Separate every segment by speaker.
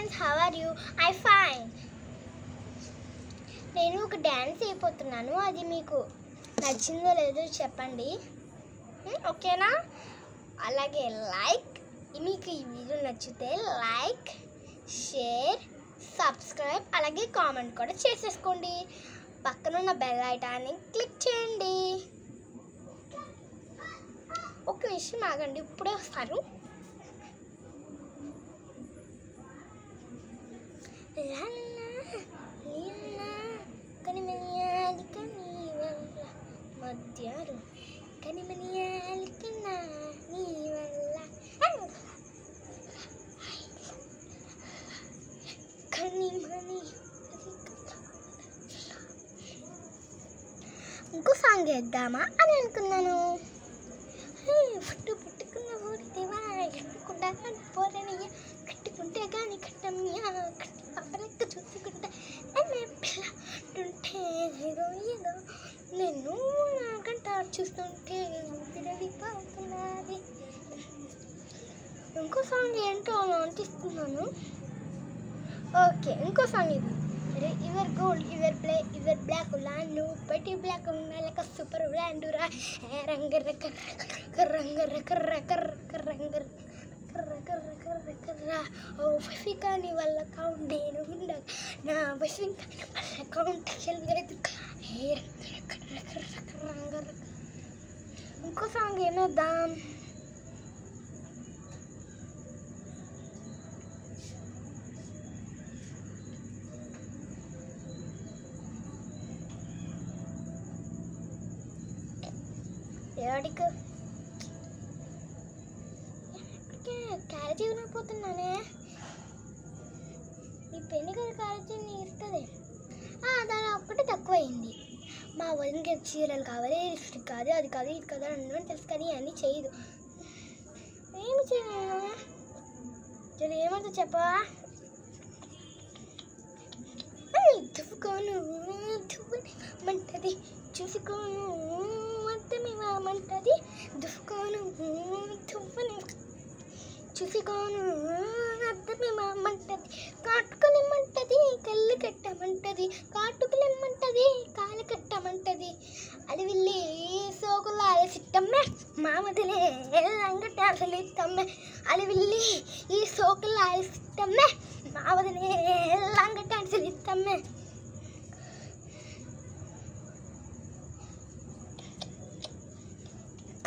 Speaker 1: Friends, how are you? I fine. నేను ఒక dance అయిపోతున్నాను, అది మీకు నచ్చిందో లేదో చెప్పండి, ఓకేనా? అలాగే మీకు ఈ వీడియో నచ్చితే లైక్, షేర్, సబ్స్క్రైబ్, అలాగే కామెంట్ కూడా చేసేసుకోండి. పక్కనున్న బెల్ ఐకాన్ని క్లిక్ చేయండి. ఒక నిమిషం ఆగండి, ఇప్పుడే వస్తారు. మధ్యారు కనిమనియాలి కన్నా నీ వల్ల కనిమని. ఇంకో సాంగ్ వేద్దామా అని అనుకున్నాను. పుట్టుకున్న ఊరిదేవా కట్టుకుంటా పోరనియ కట్టుకుంటే కానీ కట్టమియా కట్ట చూసుకుంటా అనే పిల్లంటే ఏదో ఏదో నేను నాకంట చూస్తుంటే ఊపిరడిపోతున్నది. ఇంకో సాంగ్ ఏంటో అనిపిస్తున్నాను. ఓకే, ఇంకో సాంగ్ ఇది. Your gold, your play, your black land, బట్టి బ్లాక్ లైక్ సూపర్ బ్రాండ్ రా రంగ రక రంగ రక రక రంగ కర్ర. ఓ వసికాని వాళ్ళ కౌంట్ నేను ఉండగా నా వసికాని వాళ్ళ కౌంట్ చెల్లలేదు. ఇంకో సాంగ్ ఏమేద్దాం? ఎవడికి క్యారేజ్ ఇవ్వకపోతున్నానే, ఈ పెన్ను కదా క్యారేజ్ ఇస్తుంది. దాని ఒక్కటి తక్కువైంది. మా వదినకి చీరలు కావాలి, లిప్స్టిక్ కాదు, అది కాదు, ఇది కాదు అని తెలుసు, కానీ అన్నీ చేయదు. ఏమి చేయను, ఏమంటా చెప్పా? దువ్వుకోను దువ్వమంటది, చూసుకోను అర్థమేమంటది, దువ్వుకోను దువ్వని చూసుకోను అర్థమేమంటది, కాటుకులెమ్మంటది, కళ్ళు కట్టమంటది, కాటుకులెమ్మంటది, కాలు కట్టమంటది. అది వెళ్ళి సోకులు ఆలసిట్టమ్మే మామదిలే లంగటాసలు ఇస్తమ్మే. అది వెళ్ళి ఈ సోకులు ఆలసిట్టమ్మే మామదిలే లంగటాసలు ఇస్తమ్మే.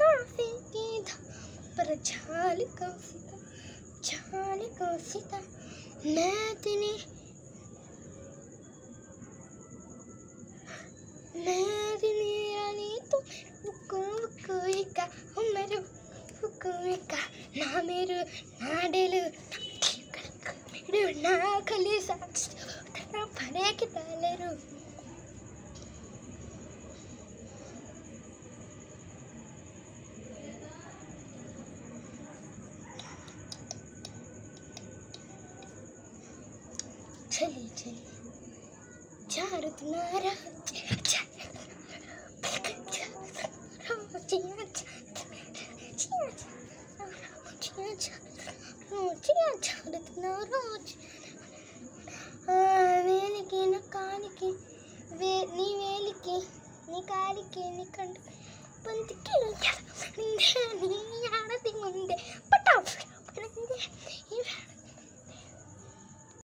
Speaker 1: కాఫీకి पर झाल को सीता मैं रानी तो का मेरे का ना मेरे ना डेलु ना खली साक्ष पड़े के तालेरू. चली चली जारुतनारा వేలికి నా కాలికి నీ వేలికి నీ కాలికి నీ కండు పంతికి నీ ఆడది ముందే పట్టా